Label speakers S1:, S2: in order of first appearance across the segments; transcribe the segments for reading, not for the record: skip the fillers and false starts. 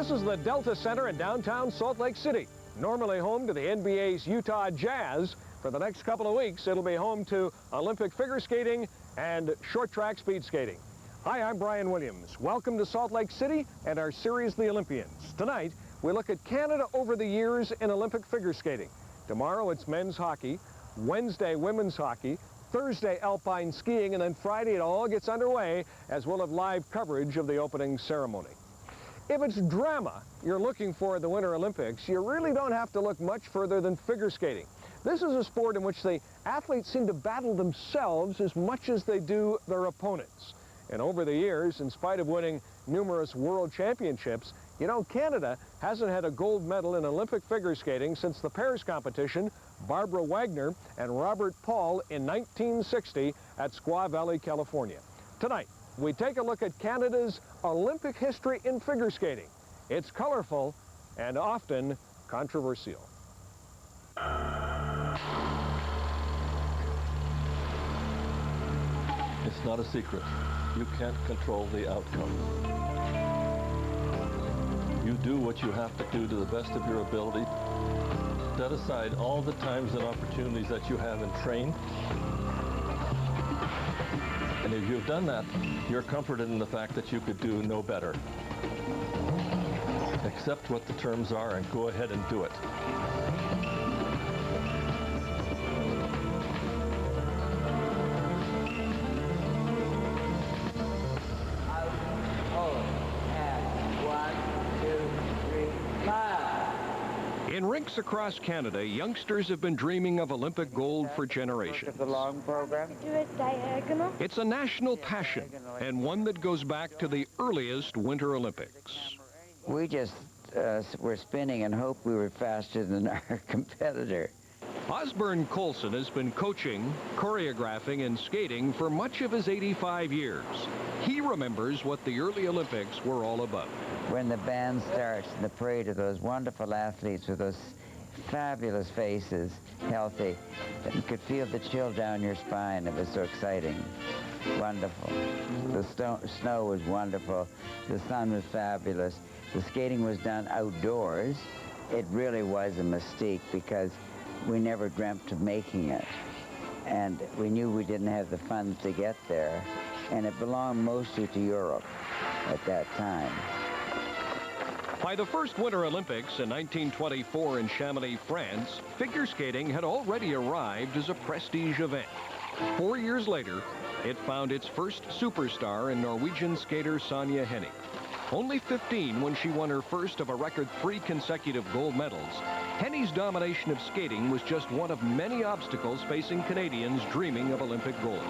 S1: This is the Delta Center in downtown Salt Lake City, normally home to the NBA's Utah Jazz. For the next couple of weeks, it'll be home to Olympic figure skating and short track speed skating. Hi, I'm Brian Williams. Welcome to Salt Lake City and our series, The Olympians. Tonight, we look at Canada over the years in Olympic figure skating. Tomorrow, it's men's hockey. Wednesday, women's hockey. Thursday, alpine skiing. And then Friday, it all gets underway as we'll have live coverage of the opening ceremony. If it's drama you're looking for at the Winter Olympics, you really don't have to look much further than figure skating. This is a sport in which the athletes seem to battle themselves as much as they do their opponents. And over the years, in spite of winning numerous world championships, you know, Canada hasn't had a gold medal in Olympic figure skating since the pairs competition, Barbara Wagner and Robert Paul in 1960 at Squaw Valley, California. Tonight, we take a look at Canada's Olympic history in figure skating. It's colorful and often controversial.
S2: It's not a secret. You can't control the outcome. You do what you have to do to the best of your ability. Set aside all the times and opportunities that you have and train. And if you've done that, you're comforted in the fact that you could do no better. Accept what the terms are and go ahead and do it.
S1: In rinks across Canada, youngsters have been dreaming of Olympic gold for generations.
S3: The long program.
S4: Do it diagonal.
S1: It's a national passion, and one that goes back to the earliest Winter Olympics.
S3: We just were spinning and hoped we were faster than our competitor.
S1: Osborne Colson has been coaching, choreographing, and skating for much of his 85 years. He remembers what the early Olympics were all about.
S3: When the band starts and the parade of those wonderful athletes with those fabulous faces, healthy, you could feel the chill down your spine. It was so exciting. Wonderful. The snow was wonderful. The sun was fabulous. The skating was done outdoors. It really was a mystique because we never dreamt of making it. And we knew we didn't have the funds to get there. And it belonged mostly to Europe at that time.
S1: By the first Winter Olympics in 1924 in Chamonix, France, figure skating had already arrived as a prestige event. 4 years later, it found its first superstar in Norwegian skater Sonja Hennie. Only 15 when she won her first of a record 3 consecutive gold medals, Hennie's domination of skating was just one of many obstacles facing Canadians dreaming of Olympic gold.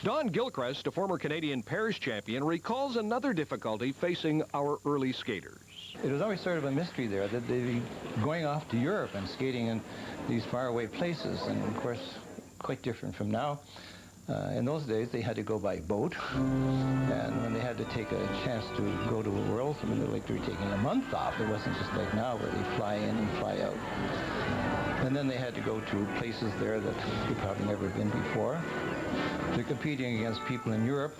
S1: Don Gilchrist, a former Canadian pairs champion, recalls another difficulty facing our early skaters.
S5: It was always sort of a mystery there that they'd be going off to Europe and skating in these faraway places, and of course, quite different from now. In those days, they had to go by boat, and when they had to take a chance to go to a world, I mean, like they were taking a month off. It wasn't just like now where they fly in and fly out. And then they had to go to places there that they'd probably never been before. They're competing against people in Europe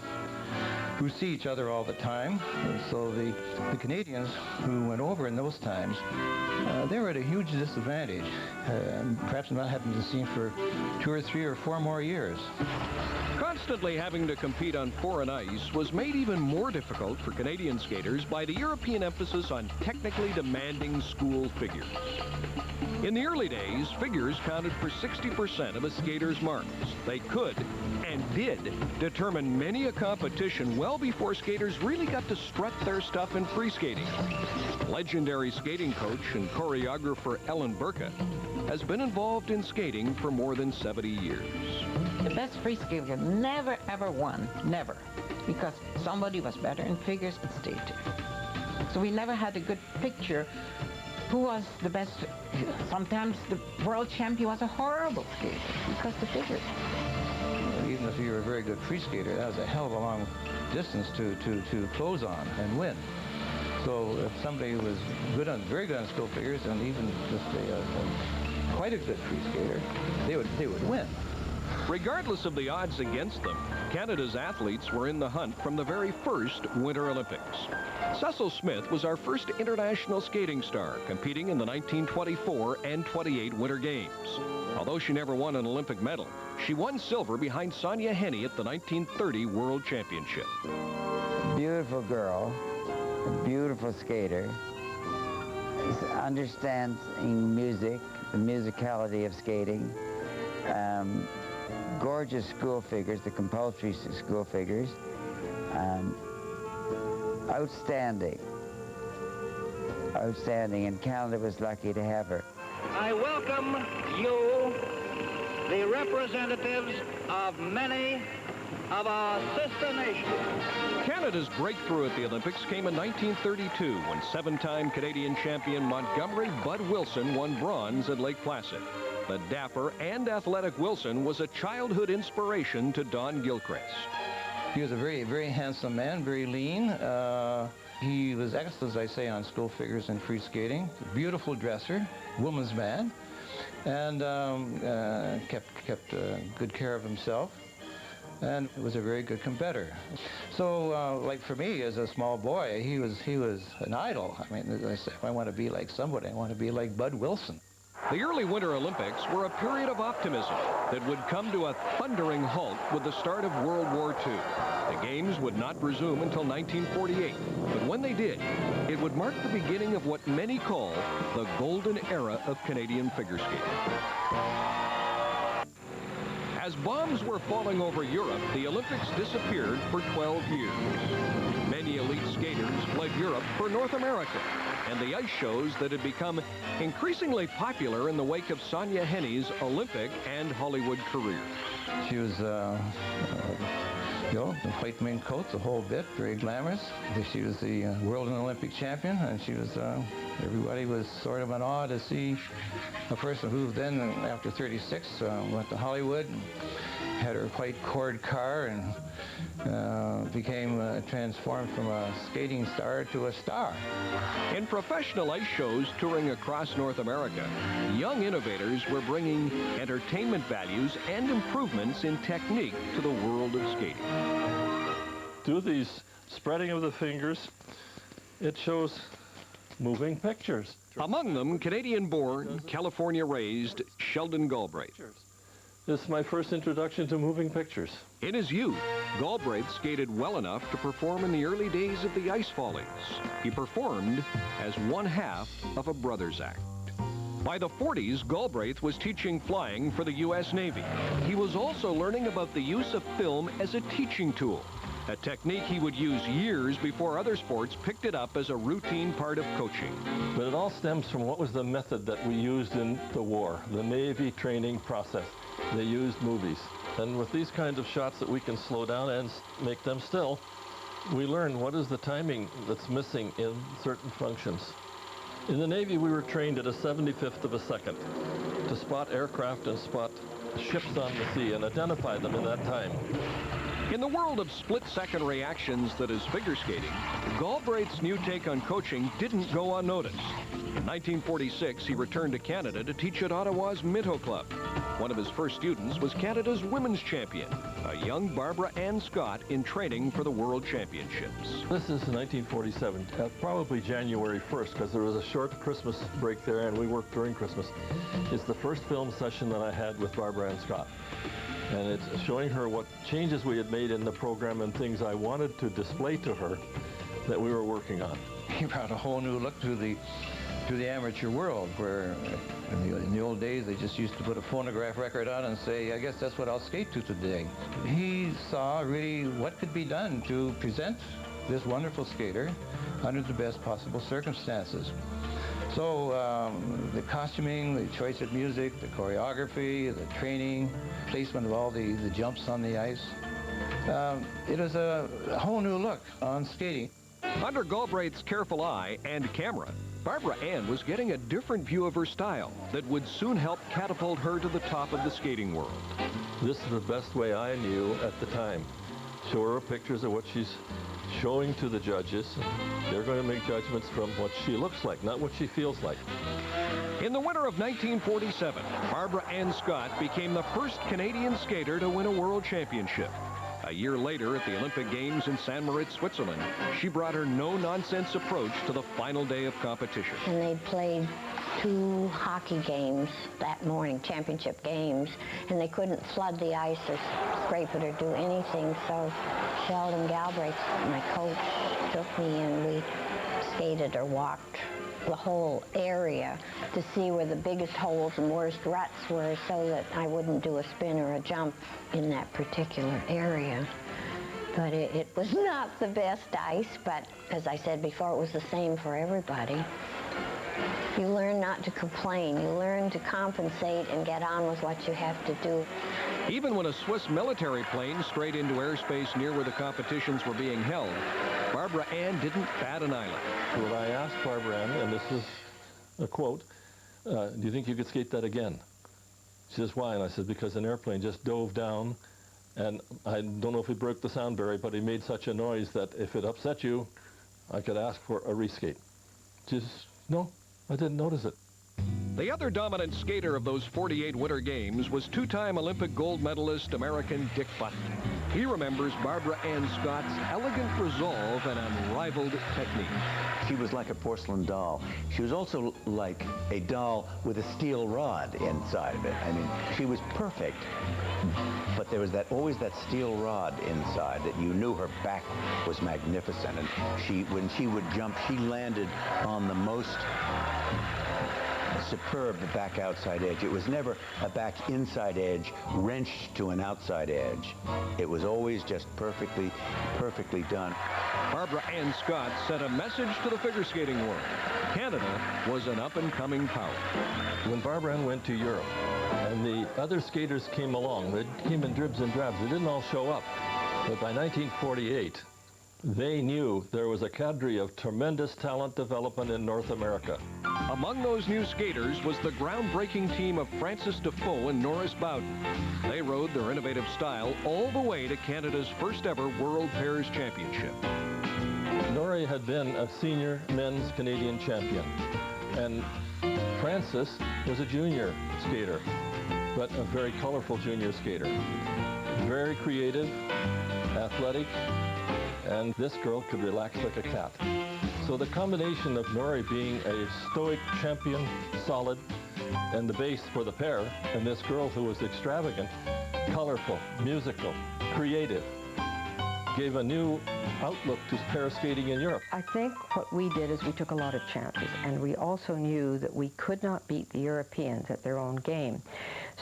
S5: who see each other all the time. And so the Canadians who went over in those times, they were at a huge disadvantage, perhaps not having been seen for 2 or 3 or 4 more years.
S1: Constantly having to compete on foreign ice was made even more difficult for Canadian skaters by the European emphasis on technically demanding school figures. In the early days, figures counted for 60% of a skater's marks. They could, and did, determine many a competition well before skaters really got to strut their stuff in free skating. Legendary skating coach and choreographer Ellen Burka has been involved in skating for more than 70 years.
S6: The best free skater never ever won, never, because somebody was better in figures and stayed there. So we never had a good picture who was the best. Sometimes the world champion was a horrible skater because the figures.
S5: Even if you were a very good free skater, that was a hell of a long distance to close on and win. So if somebody was very good on skill figures, and even just quite a good free skater, they would win.
S1: Regardless of the odds against them, Canada's athletes were in the hunt from the very first Winter Olympics. Cecil Smith was our first international skating star, competing in the 1924 and 28 Winter Games. Although she never won an Olympic medal, she won silver behind Sonia Henne at the 1930 World Championship.
S3: Beautiful girl, a beautiful skater, understands music, the musicality of skating, gorgeous school figures, the compulsory school figures, outstanding, and Canada was lucky to have her.
S4: I welcome you, the representatives of many of our sister nations.
S1: Canada's breakthrough at the Olympics came in 1932 when 7-time Canadian champion Montgomery Bud Wilson won bronze at Lake Placid. The dapper and athletic Wilson was a childhood inspiration to Don Gilchrist.
S5: He was a very, very handsome man, very lean. He was excellent, as I say, on school figures and free skating. Beautiful dresser, woman's man, and kept good care of himself, and was a very good competitor. So, like for me, as a small boy, he was an idol. I mean, as I said, if I want to be like somebody, I want to be like Bud Wilson.
S1: The early Winter Olympics were a period of optimism that would come to a thundering halt with the start of World War II. The Games would not resume until 1948, but when they did, it would mark the beginning of what many call the golden era of Canadian figure skating. As bombs were falling over Europe, the Olympics disappeared for 12 years. Many elite skaters fled Europe for North America and the ice shows that had become increasingly popular in the wake of Sonia Henne's Olympic and Hollywood career.
S5: She was, you know, the white mink coat, the whole bit, very glamorous. She was the world and Olympic champion, and she was, everybody was sort of in awe to see a person who then, after 36, went to Hollywood and had her white cord car and became transformed from a skating star to a star.
S1: In professional ice shows touring across North America, young innovators were bringing entertainment values and improvements in technique to the world of skating.
S2: Do these spreading of the fingers, it shows moving pictures.
S1: Among them, Canadian-born, California-raised Sheldon Galbraith.
S2: This is my first introduction to moving pictures.
S1: In his youth, Galbraith skated well enough to perform in the early days of the Ice Follies. He performed as one half of a brothers act. By the 40s, Galbraith was teaching flying for the U.S. Navy. He was also learning about the use of film as a teaching tool, a technique he would use years before other sports picked it up as a routine part of coaching.
S2: But it all stems from what was the method that we used in the war, the Navy training process. They used movies. And with these kinds of shots that we can slow down and make them still, we learn what is the timing that's missing in certain functions. In the Navy, we were trained at a 75th of a second to spot aircraft and spot ships on the sea and identify them in that time.
S1: In the world of split-second reactions that is figure skating, Galbraith's new take on coaching didn't go unnoticed. In 1946, he returned to Canada to teach at Ottawa's Minto Club. One of his first students was Canada's women's champion, a young Barbara Ann Scott in training for the World Championships.
S2: This is 1947, probably January 1st, because there was a short Christmas break there and we worked during Christmas. It's the first film session that I had with Barbara Ann Scott. And it's showing her what changes we had made in the program and things I wanted to display to her that we were working on.
S5: He brought a whole new look to the amateur world, where in the old days they just used to put a phonograph record on and say, I guess that's what I'll skate to today. He saw really what could be done to present this wonderful skater under the best possible circumstances. So the costuming, the choice of music, the choreography, the training, placement of all the jumps on the ice, it was a whole new look on skating.
S1: Under Galbraith's careful eye and camera, Barbara Ann was getting a different view of her style that would soon help catapult her to the top of the skating world.
S2: This is the best way I knew at the time. Show her pictures of what she's showing to the judges. They're going to make judgments from what she looks like, not what she feels like.
S1: In the winter of 1947, Barbara Ann Scott became the first Canadian skater to win a world championship. A year later, at the Olympic Games in St. Moritz, Switzerland, she brought her no-nonsense approach to the final day of competition.
S7: And they played 2 hockey games that morning, championship games, and they couldn't flood the ice or scrape it or do anything, so Sheldon Galbraith, my coach, took me and we skated or walked the whole area to see where the biggest holes and worst ruts were so that I wouldn't do a spin or a jump in that particular area. But it was not the best ice, but as I said before, it was the same for everybody. You learn not to complain. You learn to compensate and get on with what you have to do.
S1: Even when a Swiss military plane strayed into airspace near where the competitions were being held, Barbara Ann didn't bat an eyelid.
S2: When I asked Barbara Ann, and this is a quote, do you think you could skate that again? She says, why? And I said, because an airplane just dove down, and I don't know if he broke the sound barrier, but he made such a noise that if it upset you, I could ask for a reskate. She says, no, I didn't notice it.
S1: The other dominant skater of those 48 Winter Games was 2-time Olympic gold medalist American Dick Button. He remembers Barbara Ann Scott's elegant resolve and unrivaled technique.
S8: She was like a porcelain doll. She was also like a doll with a steel rod inside of it. I mean, she was perfect, but there was always that steel rod inside that you knew her back was magnificent. And when she would jump, she landed on the most superb back outside edge. It was never a back inside edge wrenched to an outside edge. It was always just perfectly done.
S1: Barbara Ann Scott sent a message to the figure skating world. Canada was an up-and-coming power.
S2: When Barbara Ann went to Europe and the other skaters came along, they came in dribs and drabs. They didn't all show up. But by 1948, they knew there was a cadre of tremendous talent development in North America.
S1: Among those new skaters was the groundbreaking team of Francis Defoe and Norris Bowden. They rode their innovative style all the way to Canada's first ever World Pairs Championship.
S2: Norrie had been a senior men's Canadian champion, and Francis was a junior skater, but a very colorful junior skater. Very creative, athletic, and this girl could relax like a cat. So the combination of Norrie being a stoic champion, solid, and the base for the pair, and this girl who was extravagant, colorful, musical, creative, gave a new outlook to pair skating in Europe.
S9: I think what we did is we took a lot of chances, and we also knew that we could not beat the Europeans at their own game.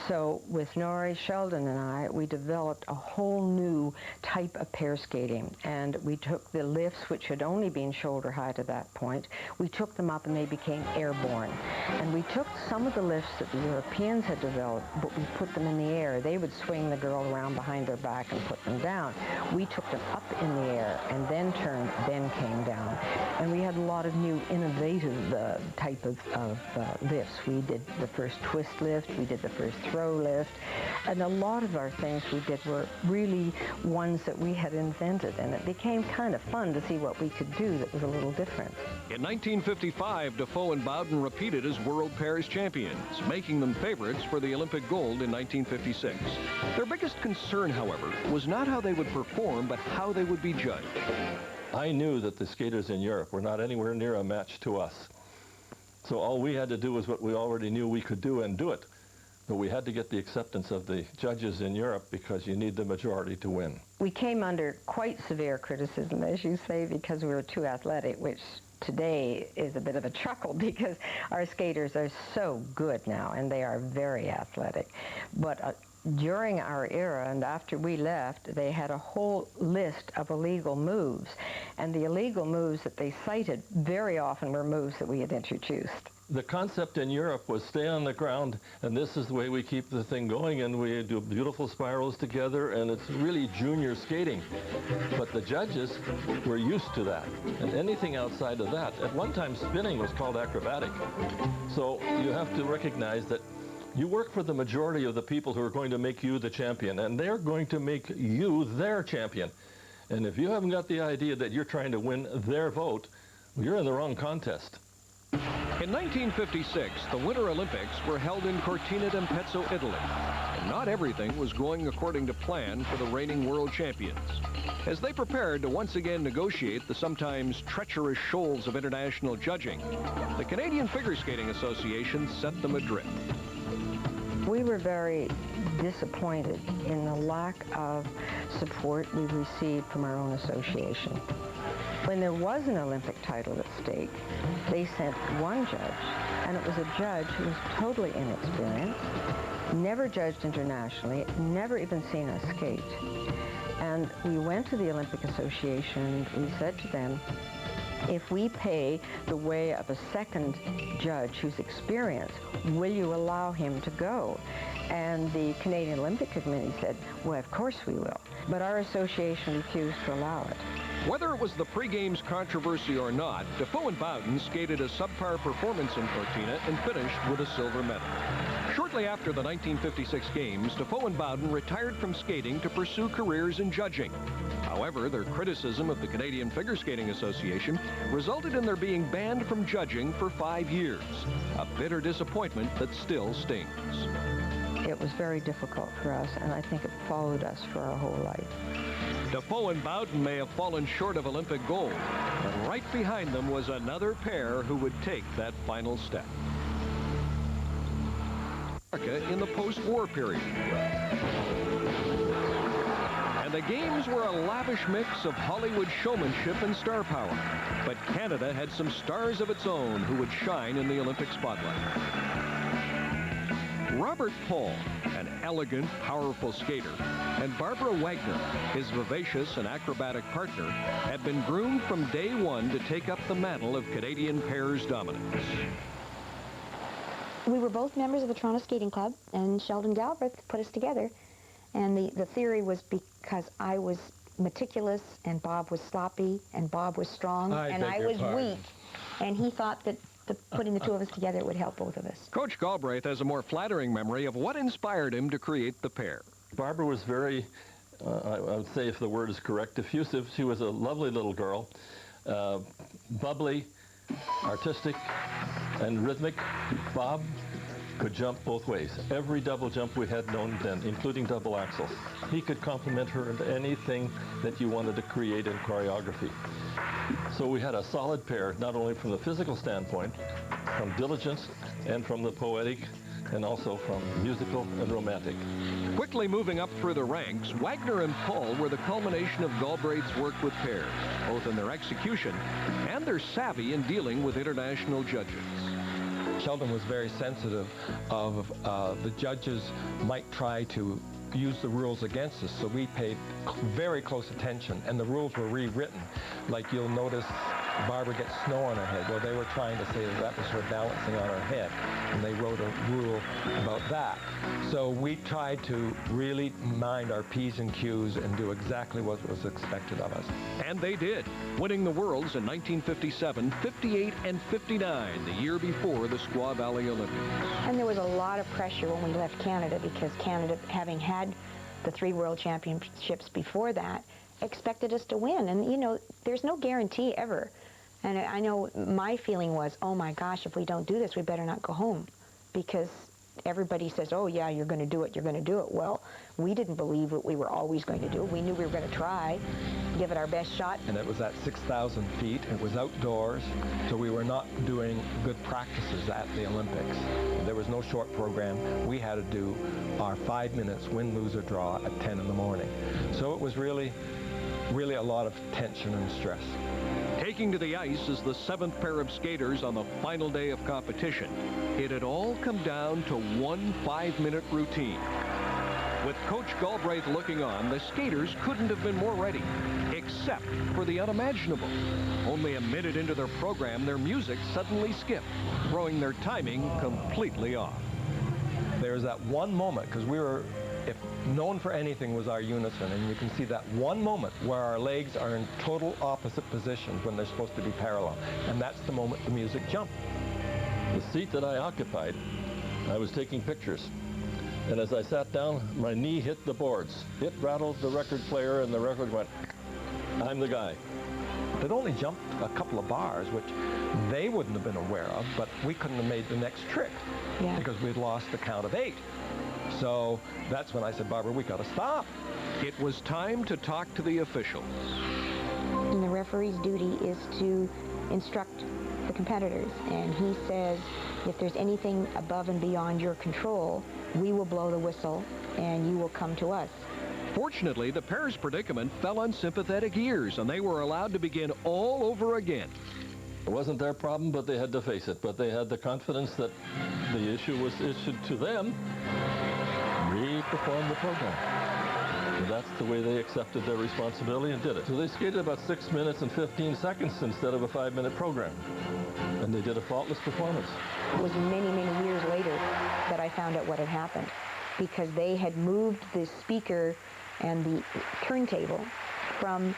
S9: So with Norrie, Sheldon, and I, we developed a whole new type of pair skating, and we took the lifts, which had only been shoulder high to that point, we took them up and they became airborne. And we took some of the lifts that the Europeans had developed, but we put them in the air. They would swing the girl around behind their back and put them down. We took them up in the air and then turned, then came down. And we had a lot of new innovative type of lifts. We did the first twist lift, we did the first throw lift, and a lot of our things we did were really ones that we had invented, and it became kind of fun to see what we could do that was a little different.
S1: In 1955, Defoe and Bowden repeated as World Pairs champions, making them favorites for the Olympic gold in 1956. Their biggest concern, however, was not how they would perform, but how they would be judged.
S2: I knew that the skaters in Europe were not anywhere near a match to us. So all we had to do was what we already knew we could do and do it. But we had to get the acceptance of the judges in Europe because you need the majority to win.
S9: We came under quite severe criticism, as you say, because we were too athletic, which today is a bit of a chuckle because our skaters are so good now and they are very athletic. But during our era and after we left, they had a whole list of illegal moves. And the illegal moves that they cited very often were moves that we had introduced.
S2: The concept in Europe was stay on the ground, and this is the way we keep the thing going, and we do beautiful spirals together, and it's really junior skating. But the judges were used to that, and anything outside of that, at one time spinning was called acrobatic. So you have to recognize that you work for the majority of the people who are going to make you the champion, and they're going to make you their champion. And if you haven't got the idea that you're trying to win their vote, you're in the wrong contest.
S1: In 1956, the Winter Olympics were held in Cortina d'Ampezzo, Italy. And not everything was going according to plan for the reigning world champions. As they prepared to once again negotiate the sometimes treacherous shoals of international judging, the Canadian Figure Skating Association set them adrift.
S9: We were very disappointed in the lack of support we received from our own association. When there was an Olympic title at stake, they sent one judge, and it was a judge who was totally inexperienced, never judged internationally, never even seen us skate. And we went to the Olympic Association and we said to them, if we pay the way of a second judge who's experienced, will you allow him to go? And the Canadian Olympic Committee said, well, of course we will. But our association refused to allow it.
S1: Whether it was the pre-games controversy or not, Defoe and Bowden skated a subpar performance in Cortina and finished with a silver medal. Shortly after the 1956 Games, Defoe and Bowden retired from skating to pursue careers in judging. However, their criticism of the Canadian Figure Skating Association resulted in their being banned from judging for 5 years, a bitter disappointment that still stings.
S9: It was very difficult for us, and I think it followed us for our whole life.
S1: Defoe and Bowden may have fallen short of Olympic gold, but right behind them was another pair who would take that final step. In the post-war period. And the Games were a lavish mix of Hollywood showmanship and star power. But Canada had some stars of its own who would shine in the Olympic spotlight. Robert Paul, an elegant, powerful skater, and Barbara Wagner, his vivacious and acrobatic partner, had been groomed from day one to take up the mantle of Canadian pairs dominance.
S10: We were both members of the Toronto Skating Club, and Sheldon Galbraith put us together. And the theory was because I was meticulous, and Bob was sloppy, and Bob was strong, and I was weak. And he thought that putting the two of us together would help both of us.
S1: Coach Galbraith has a more flattering memory of what inspired him to create the pair.
S2: Barbara was very, I would say if the word is correct, effusive. She was a lovely little girl, bubbly, artistic, and rhythmic. Bob could jump both ways. Every double jump we had known then, including double axels. He could complement her into anything that you wanted to create in choreography. So we had a solid pair, not only from the physical standpoint, from diligence, and from the poetic, and also from musical and romantic.
S1: Quickly moving up through the ranks, Wagner and Paul were the culmination of Galbraith's work with pairs, both in their execution and their savvy in dealing with international judges.
S5: Sheldon was very sensitive of the judges might try to use the rules against us, so we paid very close attention, and the rules were rewritten. Like you'll notice Barbara gets snow on her head. Well, they were trying to say that was her balancing on her head, and they wrote a rule about that. So we tried to really mind our P's and Q's and do exactly what was expected of us.
S1: And they did, winning the Worlds in 1957, 58, and 59, the year before the Squaw Valley Olympics.
S10: And there was a lot of pressure when we left Canada, because Canada, having had the 3 world championships before that, expected us to win. And, you know, there's no guarantee ever. And I know my feeling was, oh my gosh, if we don't do this, we better not go home. Because everybody says, oh yeah, you're going to do it, you're going to do it. Well, we didn't believe what we were always going to do. We knew we were going to try, give it our best shot.
S5: And it was at 6,000 feet. It was outdoors, so we were not doing good practices at the Olympics. There was no short program. We had to do our 5 minutes win, lose, or draw at 10 in the morning. So it was really a lot of tension and stress.
S1: Taking to the ice as the 7th pair of skaters on the final day of competition, it had all come down to one 5-minute routine. With Coach Galbraith looking on, the skaters couldn't have been more ready, except for the unimaginable. Only a minute into their program, their music suddenly skipped, throwing their timing completely off.
S5: There was that one moment, because we were, if known for anything, was our unison, and you can see that one moment where our legs are in total opposite positions when they're supposed to be parallel, and that's the moment the music jumped.
S2: The seat that I occupied, I was taking pictures, and as I sat down, my knee hit the boards. It rattled the record player, and the record went, I'm the guy.
S11: They'd only jumped a couple of bars, which they wouldn't have been aware of, but we couldn't have made the next trick because we'd lost the count of 8. So that's when I said, Barbara, we got to stop.
S1: It was time to talk to the officials.
S10: And the referee's duty is to instruct the competitors, and he says if there's anything above and beyond your control, we will blow the whistle and you will come to us.
S1: Fortunately, the pair's predicament fell on sympathetic ears, and they were allowed to begin all over again.
S2: It wasn't their problem, but they had to face it. But they had the confidence that the issue was issued to them. Re-perform the program. And that's the way they accepted their responsibility and did it. So they skated about 6 minutes and 15 seconds instead of a 5-minute program. And they did a faultless performance.
S10: It was many, many years later that I found out what had happened, because they had moved the speaker and the turntable from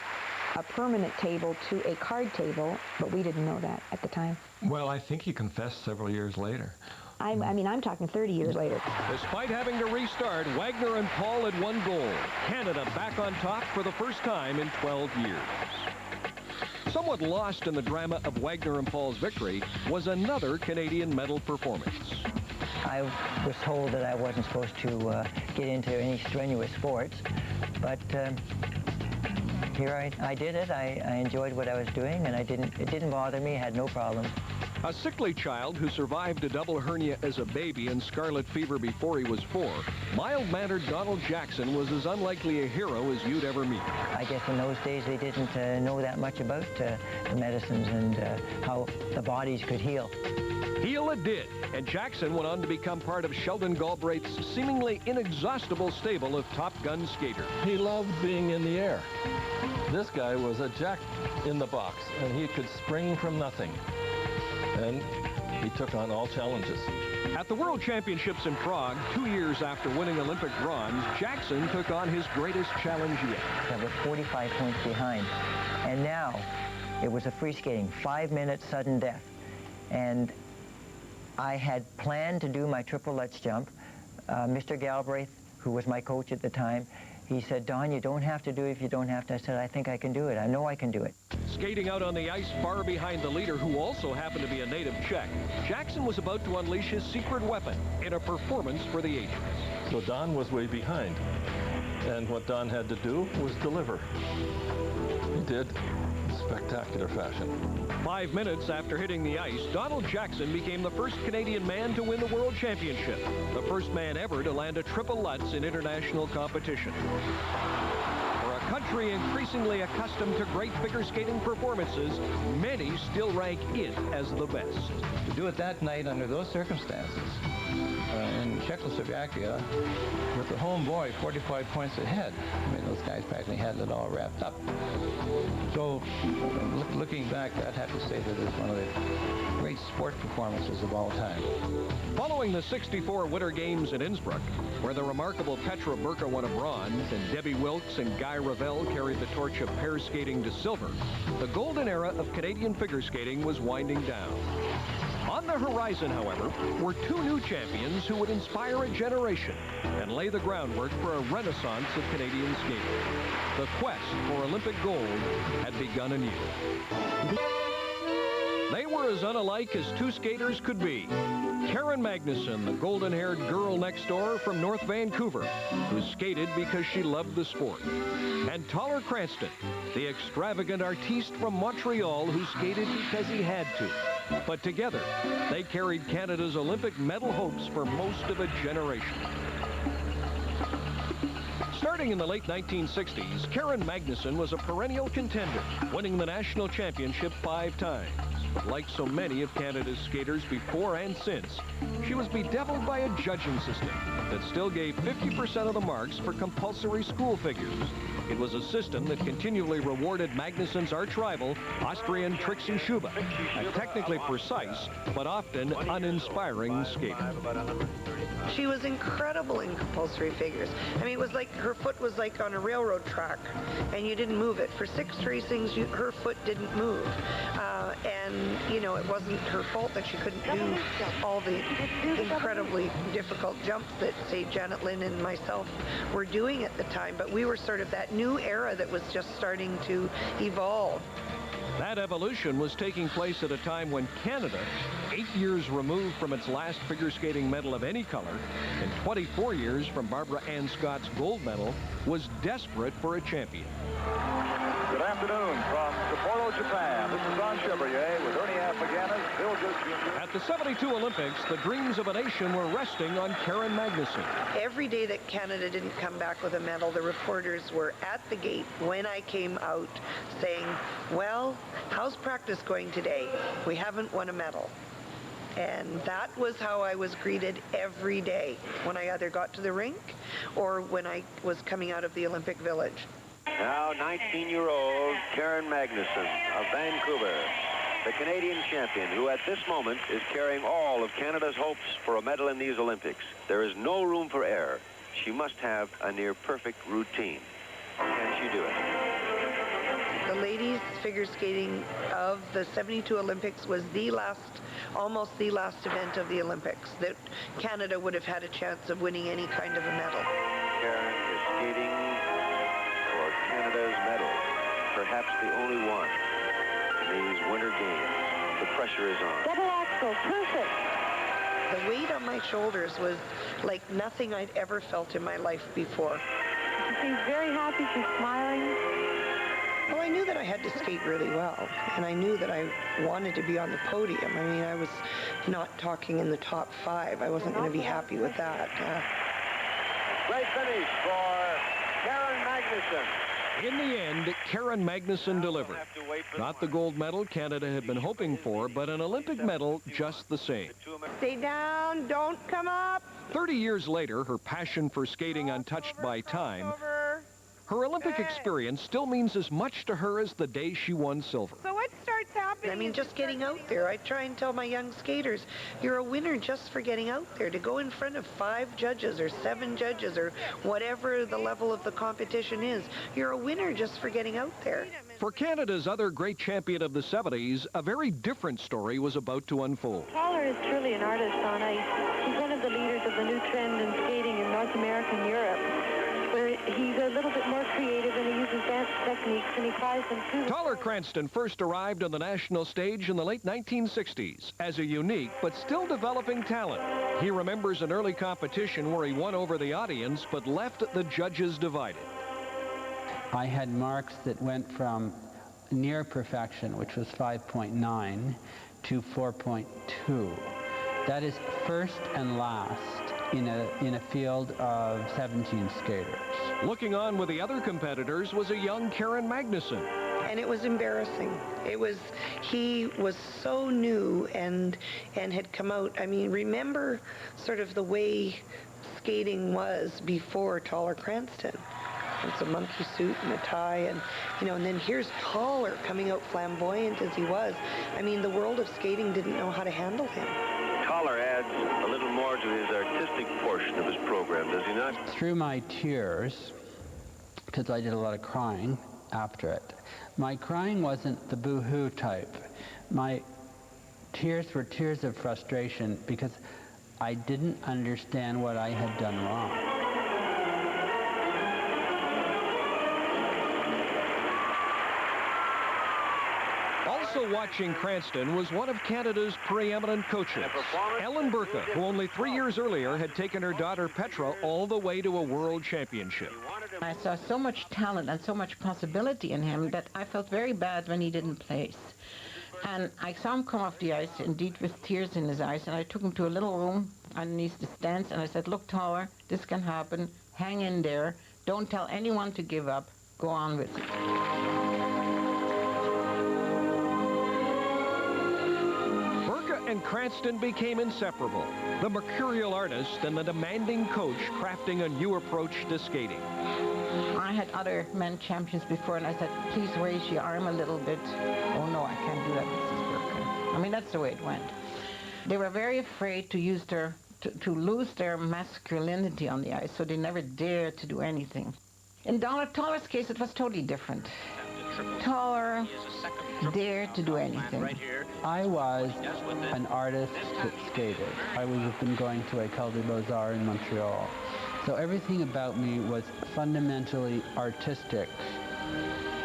S10: a permanent table to a card table, but we didn't know that at the time.
S11: Well, I think he confessed several years later.
S10: I mean, I'm talking 30 years later.
S1: Despite having to restart, Wagner and Paul had won gold. Canada back on top for the first time in 12 years. Somewhat lost in the drama of Wagner and Paul's victory was another Canadian medal performance.
S12: I was told that I wasn't supposed to get into any strenuous sports, but here I did it. I enjoyed what I was doing, and it didn't bother me. I had no problem.
S1: A sickly child who survived a double hernia as a baby and scarlet fever before he was 4, mild-mannered Donald Jackson was as unlikely a hero as you'd ever meet.
S12: I guess in those days they didn't know that much about the medicines and how the bodies could heal.
S1: Heal it did, and Jackson went on to become part of Sheldon Galbraith's seemingly inexhaustible stable of Top Gun skaters.
S2: He loved being in the air. This guy was a jack in the box, and he could spring from nothing. And he took on all challenges.
S1: At the World Championships in Prague, 2 years after winning Olympic bronze, Jackson took on his greatest challenge yet.
S12: I was 45 points behind, and now it was a free skating, 5-minute sudden death. And I had planned to do my triple Lutz jump. Mr. Galbraith, who was my coach at the time, he said, Don, you don't have to do it if you don't have to. I said, I think I can do it. I know I can do it.
S1: Skating out on the ice far behind the leader, who also happened to be a native Czech, Jackson was about to unleash his secret weapon in a performance for the ages.
S2: So Don was way behind. And what Don had to do was deliver. He did. Spectacular fashion.
S1: 5 minutes after hitting the ice, Donald Jackson became the first Canadian man to win the World Championship, the first man ever to land a triple Lutz in international competition. For a country increasingly accustomed to great figure skating performances, many still rank it as the best.
S5: To do it that night under those circumstances, in Czechoslovakia, with the home boy 45 points ahead. I mean, those guys practically had it all wrapped up. So, looking back, I'd have to say that it's one of the great sport performances of all time.
S1: Following the '64 Winter Games in Innsbruck, where the remarkable Petra Burka won a bronze and Debbie Wilkes and Guy Revelle carried the torch of pair skating to silver, the golden era of Canadian figure skating was winding down. On the horizon, however, were 2 new champions who would inspire a generation and lay the groundwork for a renaissance of Canadian skating. The quest for Olympic gold had begun anew. They were as unalike as 2 skaters could be. Karen Magnussen, the golden-haired girl next door from North Vancouver, who skated because she loved the sport. And Taller Cranston, the extravagant artiste from Montreal who skated because he had to. But together, they carried Canada's Olympic medal hopes for most of a generation. Starting in the late 1960s, Karen Magnussen was a perennial contender, winning the national championship 5 times. But like so many of Canada's skaters before and since, she was bedeviled by a judging system that still gave 50% of the marks for compulsory school figures. It was a system that continually rewarded Magnussen's arch-rival, Austrian Trixie Schuba, a technically precise but often uninspiring skater.
S13: She was incredible in compulsory figures. I mean, it was like her foot was like on a railroad track, and you didn't move it. For 6 tracings, her foot didn't move. And, you know, it wasn't her fault that she couldn't do all the incredibly difficult jumps that, say, Janet Lynn and myself were doing at the time. But we were sort of that new era that was just starting to evolve.
S1: That evolution was taking place at a time when Canada, 8 years removed from its last figure skating medal of any color, and 24 years from Barbara Ann Scott's gold medal, was desperate for a champion.
S14: Good afternoon from Sapporo, Japan. This is Ron Chevrier with Ernie Afaganis, Bill Goode Jr.
S1: At the 72 Olympics, the dreams of a nation were resting on Karen Magnussen.
S13: Every day that Canada didn't come back with a medal, the reporters were at the gate when I came out saying, well, how's practice going today? We haven't won a medal. And that was how I was greeted every day when I either got to the rink or when I was coming out of the Olympic Village.
S15: Now 19-year-old Karen Magnussen of Vancouver, the Canadian champion, who at this moment is carrying all of Canada's hopes for a medal in these Olympics. There is no room for error. She must have a near-perfect routine. Can she do it?
S13: The ladies figure skating of the 72 Olympics was the last, almost the last event of the Olympics that Canada would have had a chance of winning any kind of a medal.
S15: Karen is skating for Canada's medal, perhaps the only one in these winter games. The pressure is on.
S7: Double axel, perfect.
S13: The weight on my shoulders was like nothing I'd ever felt in my life before.
S7: She seems very happy. She's smiling.
S13: Well, I knew that I had to skate really well, and I knew that I wanted to be on the podium. I mean, I was not talking in the top 5. I wasn't going to be happy with that.
S15: Great finish for Karen Magnussen.
S1: In the end, Karen Magnussen delivered. Not the gold medal Canada had been hoping for, but an Olympic medal just the same.
S13: Stay down, don't come up.
S1: 30 years later, her passion for skating untouched by time, her Olympic experience still means as much to her as the day she won silver.
S13: So what starts happening? I mean, just getting out there. I try and tell my young skaters, you're a winner just for getting out there. To go in front of 5 judges or 7 judges or whatever the level of the competition is, you're a winner just for getting out there.
S1: For Canada's other great champion of the 70s, a very different story was about to unfold.
S16: Toller is truly an artist on ice. He's one of the leaders of the new trend in skating in North America and Europe, where he's a little bit more creative and he uses dance techniques and he tries them too.
S1: Toller Cranston first arrived on the national stage in the late 1960s as a unique but still developing talent. He remembers an early competition where he won over the audience but left the judges divided.
S17: I had marks that went from near perfection, which was 5.9, to 4.2. That is first and last in a field of 17 skaters.
S1: Looking on with the other competitors was a young Karen Magnussen.
S13: And it was embarrassing. He was so new and had come out. I mean, remember sort of the way skating was before Toller Cranston. It's a monkey suit and a tie, and you know, and then here's Toller coming out flamboyant as he was. I mean, the world of skating didn't know how to handle him.
S15: Toller adds a little more to his artistic portion of his program, does he not?
S17: Through my tears, because I did a lot of crying after it, my crying wasn't the boo-hoo type. My tears were tears of frustration because I didn't understand what I had done wrong.
S1: Also watching Cranston was one of Canada's preeminent coaches, Ellen Burka, who only 3 years earlier had taken her daughter Petra all the way to a world championship.
S6: I saw so much talent and so much possibility in him that I felt very bad when he didn't place. And I saw him come off the ice, indeed with tears in his eyes, and I took him to a little room underneath the stands, and I said, look, Toller, this can happen. Hang in there. Don't tell anyone to give up. Go on with it.
S1: And Cranston became inseparable, the mercurial artist and the demanding coach crafting a new approach to skating.
S6: I had other men champions before, and I said, please raise your arm a little bit. Oh, no, I can't do that, Mrs. Burka. I mean, that's the way it went. They were very afraid to use their to lose their masculinity on the ice, so they never dared to do anything. In Toller's case, it was totally different. Toller dared to do anything.
S17: I was an artist that skated. I would have been going to École des Beaux-Arts in Montreal. So everything about me was fundamentally artistic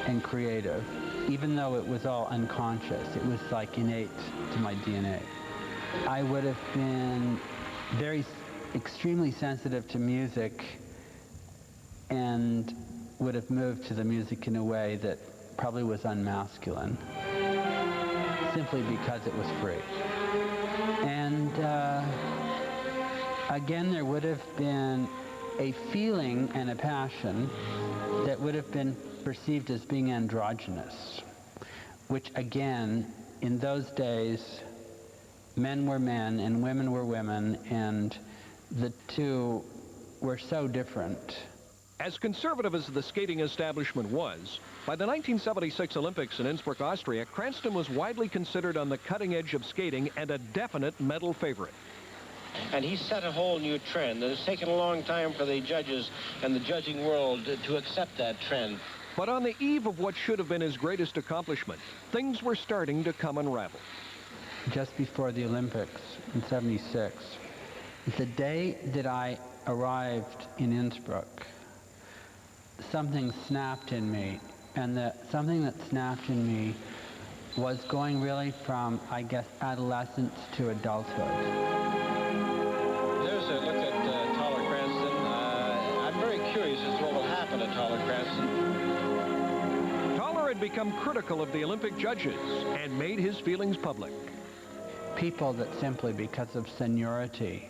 S17: and creative, even though it was all unconscious. It was like innate to my DNA. I would have been extremely sensitive to music and would have moved to the music in a way that probably was unmasculine, simply because it was free. And again, there would have been a feeling and a passion that would have been perceived as being androgynous, which again, in those days, men were men and women were women, and the two were so different.
S1: As conservative as the skating establishment was, by the 1976 Olympics in Innsbruck, Austria, Cranston was widely considered on the cutting edge of skating and a definite medal favorite.
S18: And he set a whole new trend. It's taken a long time for the judges and the judging world to accept that trend.
S1: But on the eve of what should have been his greatest accomplishment, things were starting to come unravel.
S17: Just before the Olympics in '76, the day that I arrived in Innsbruck, something snapped in me, and something that snapped in me was going really from, I guess, adolescence to adulthood.
S18: There's a look at Toller Cranston. I'm very curious as to what will happen to Toller Cranston.
S1: Toller had become critical of the Olympic judges and made his feelings public.
S17: People that simply because of seniority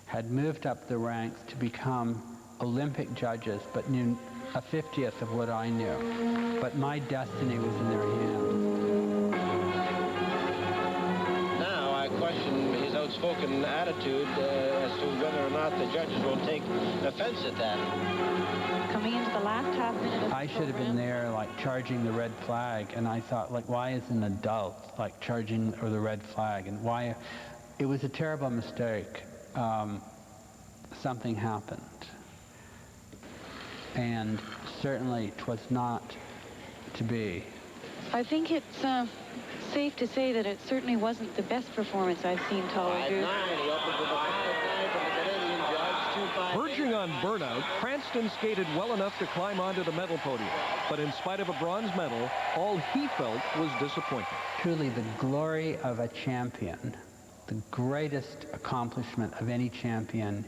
S17: had moved up the ranks to become Olympic judges, but knew a 50th of what I knew. But my destiny was in their hands.
S18: Now I question his outspoken attitude as to whether or not the judges will take offense at that.
S16: Coming into the last half minute of
S17: I should have been there, like, charging the red flag, and I thought, like, why is an adult, like, charging the red flag, and why? It was a terrible mistake. Something happened. And certainly it was not to be.
S16: I think it's safe to say that it certainly wasn't the best performance I've seen Toller do.
S1: Verging on burnout, Cranston skated well enough to climb onto the medal podium. But in spite of a bronze medal, all he felt was disappointment.
S17: Truly the glory of a champion, the greatest accomplishment of any champion,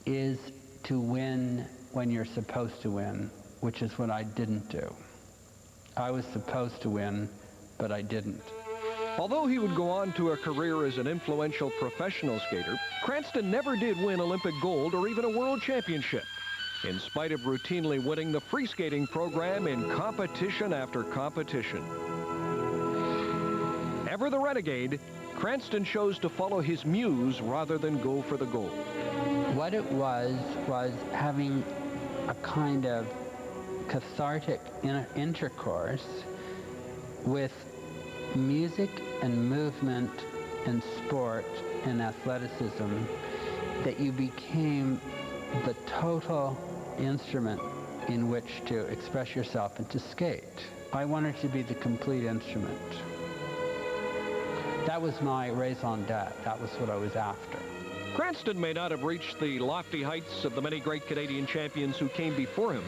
S17: is to win when you're supposed to win, which is what I didn't do. I was supposed to win, but I didn't.
S1: Although he would go on to a career as an influential professional skater, Cranston never did win Olympic gold or even a world championship, in spite of routinely winning the free skating program in competition after competition. Ever the renegade, Cranston chose to follow his muse rather than go for the gold.
S17: What it was having a kind of cathartic intercourse with music and movement and sport and athleticism, that you became the total instrument in which to express yourself and to skate. I wanted to be the complete instrument. That was my raison d'etre. That was what I was after.
S1: Cranston may not have reached the lofty heights of the many great Canadian champions who came before him,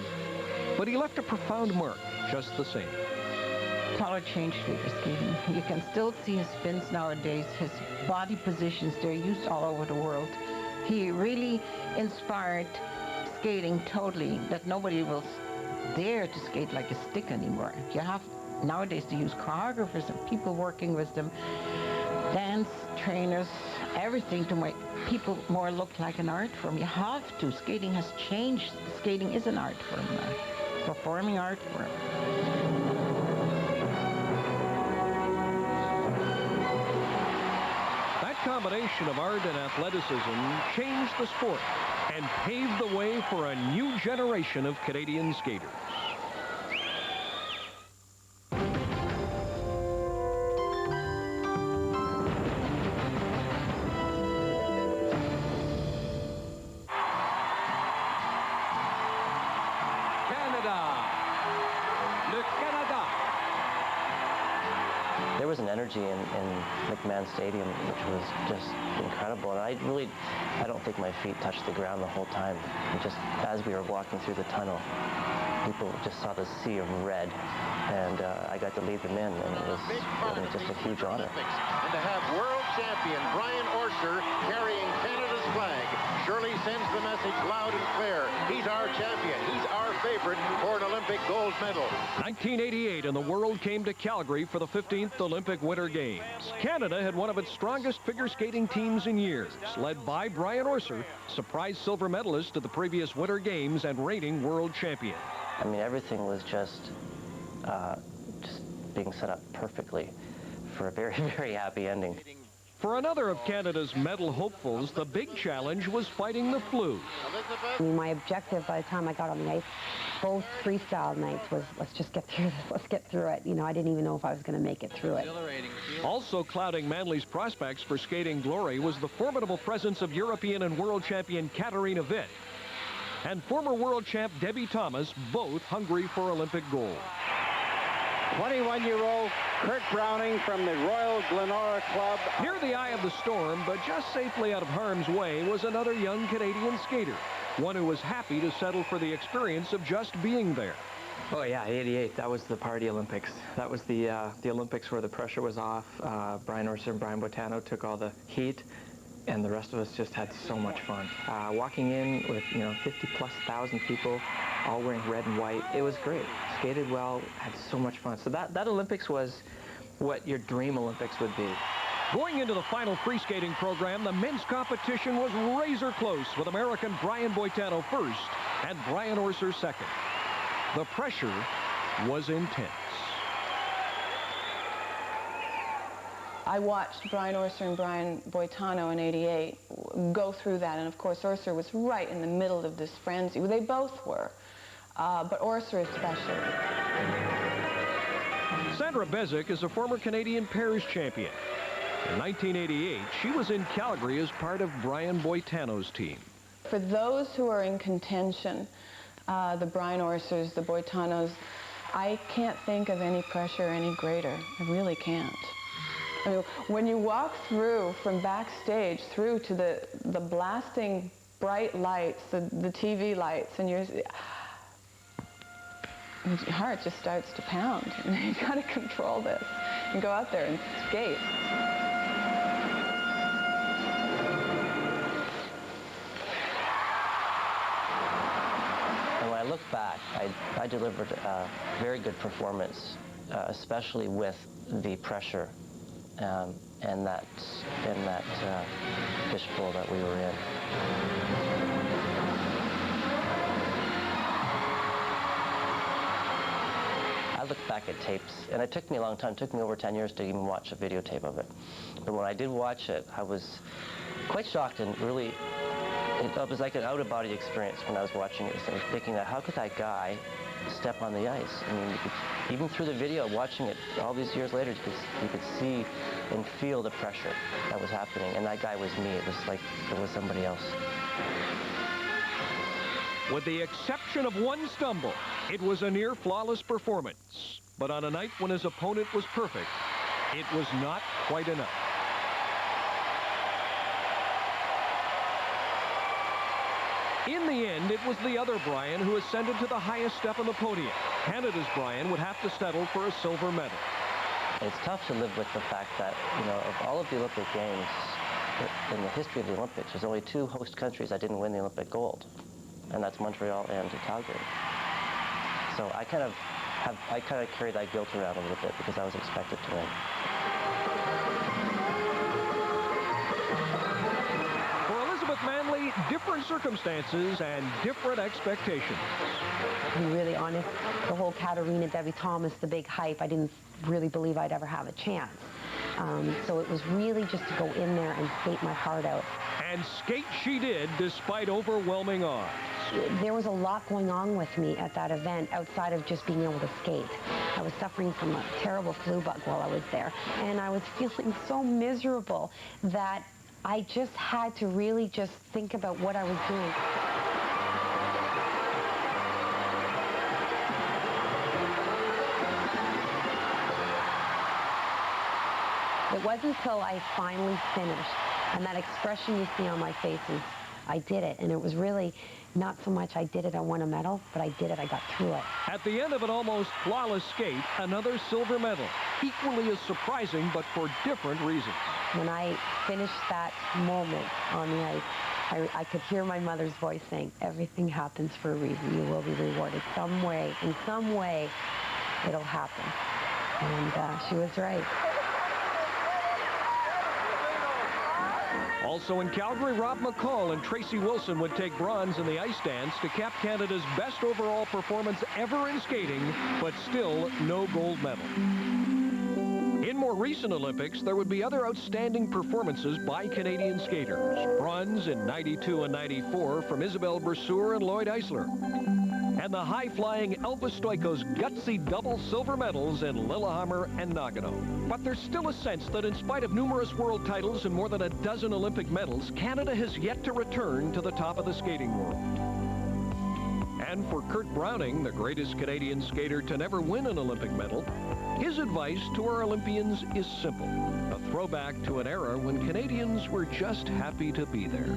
S1: but he left a profound mark just the same.
S6: Toller changed figure skating. You can still see his spins nowadays, his body positions, they're used all over the world. He really inspired skating totally, that nobody will dare to skate like a stick anymore. You have nowadays to use choreographers and people working with them, dance trainers, everything to make people more look like an art form. You have to. Skating has changed. Skating is an art form now, performing art form.
S1: That combination of art and athleticism changed the sport and paved the way for a new generation of Canadian skaters.
S19: there was an energy in McMahon Stadium which was just incredible. And I don't think my feet touched the ground the whole time. And just as we were walking through the tunnel, people just saw the sea of red, and I got to lead them in, and it was just a huge honor.
S20: And to have world champion Brian Orser carrying Canada's flag surely sends the message loud and clear. He's our champion. He's our favorite for an Olympic gold medal.
S1: 1988, and the world came to Calgary for the 15th Olympic Winter Games. Canada had one of its strongest figure skating teams in years, led by Brian Orser, surprise silver medalist at the previous Winter Games and reigning world champion.
S19: I mean, everything was just being set up perfectly for a very, very happy ending.
S1: For another of Canada's medal hopefuls, the big challenge was fighting the flu.
S21: My objective by the time I got on the ice, both freestyle nights, was let's just get through this, let's get through it. You know, I didn't even know if I was going to make it through it.
S1: Also clouding Manly's prospects for skating glory was the formidable presence of European and world champion Katarina Witt and former world champ Debbie Thomas, both hungry for Olympic gold.
S22: 21-year-old Kurt Browning from the Royal Glenora Club.
S1: Near the eye of the storm, but just safely out of harm's way, was another young Canadian skater, one who was happy to settle for the experience of just being there.
S23: Oh yeah, 88, that was the party Olympics. That was the Olympics where the pressure was off. Brian Orser and Brian Boitano took all the heat, and the rest of us just had so much fun. Walking in with, 50,000+ people, all wearing red and white, it was great. Skated well, had so much fun. So that Olympics was what your dream Olympics would be.
S1: Going into the final free skating program, the men's competition was razor close, with American Brian Boitano first and Brian Orser second. The pressure was intense.
S24: I watched Brian Orser and Brian Boitano in '88 go through that, and of course Orser was right in the middle of this frenzy. They both were, but Orser especially.
S1: Sandra Bezic is a former Canadian pairs champion. In 1988, she was in Calgary as part of Brian Boitano's team.
S24: For those who are in contention, the Brian Orsers, the Boitanos, I can't think of any pressure any greater. I really can't. I mean, when you walk through from backstage through to the blasting bright lights, the TV lights, and your heart just starts to pound. You got to control this and go out there and skate.
S19: And when I look back, I delivered a very good performance, especially with the pressure and that fishbowl that we were in. I look back at tapes, and it took me a long time. It took me over 10 years to even watch a videotape of it. But when I did watch it, I was quite shocked and really, it was like an out-of-body experience when I was watching it. So I was thinking that how could that guy step on the ice? I mean, even through the video, watching it all these years later, you could see and feel the pressure that was happening. And that guy was me. It was like it was somebody else.
S1: With the exception of one stumble, it was a near flawless performance. But on a night when his opponent was perfect, it was not quite enough. In the end, it was the other Brian who ascended to the highest step on the podium. Canada's Brian would have to settle for a silver medal.
S19: It's tough to live with the fact that, of all of the Olympic Games, in the history of the Olympics, there's only two host countries that didn't win the Olympic gold, and that's Montreal and Calgary. So I kind of carry that guilt around a little bit because I was expected to win.
S1: Manly, different circumstances and different expectations.
S21: To be really honest, the whole Katarina, Debbie Thomas, the big hype, I didn't really believe I'd ever have a chance. So it was really just to go in there and skate my heart out.
S1: And skate she did, despite overwhelming odds.
S21: There was a lot going on with me at that event outside of just being able to skate. I was suffering from a terrible flu bug while I was there, and I was feeling so miserable that I just had to really just think about what I was doing. It wasn't until I finally finished, and that expression you see on my face is, I did it. And it was really not so much I did it, I won a medal, but I did it, I got through it.
S1: At the end of an almost flawless skate, another silver medal. Equally as surprising, but for different reasons.
S21: When I finished that moment on the ice, I could hear my mother's voice saying, everything happens for a reason. You will be rewarded some way. In some way, it'll happen. And she was right.
S1: Also in Calgary, Rob McCall and Tracy Wilson would take bronze in the ice dance to cap Canada's best overall performance ever in skating, but still no gold medal. In more recent Olympics, there would be other outstanding performances by Canadian skaters. Bronze in '92 and '94 from Isabelle Brasseur and Lloyd Eisler. And the high-flying ELVIS STOJKO's gutsy double silver medals in Lillehammer and Nagano. But there's still a sense that in spite of numerous world titles and more than a dozen Olympic medals, Canada has yet to return to the top of the skating world. And for Kurt Browning, the greatest Canadian skater to never win an Olympic medal, his advice to our Olympians is simple. A throwback to an era when Canadians were just happy to be there.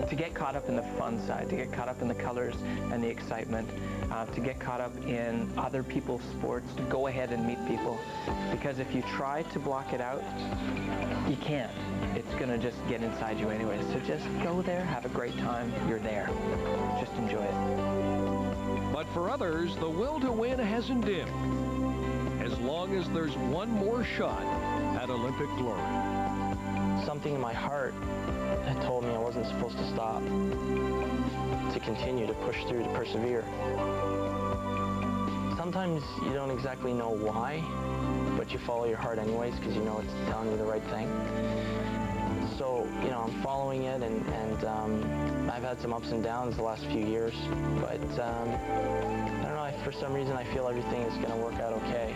S23: To get caught up in the fun side, to get caught up in the colors and the excitement, to get caught up in other people's sports, to go ahead and meet people. Because if you try to block it out, you can't. It's going to just get inside you anyway. So just go there, have a great time, you're there. Just enjoy it.
S1: But for others, the will to win hasn't dimmed, as long as there's one more shot at Olympic glory.
S3: Something in my heart had told me I wasn't supposed to stop, to continue, to push through, to persevere. Sometimes you don't exactly know why, but you follow your heart anyways because you know it's telling you the right thing. So, you know, I'm following it, and I've had some ups and downs the last few years, but I don't know, for some reason I feel everything is going to work out okay.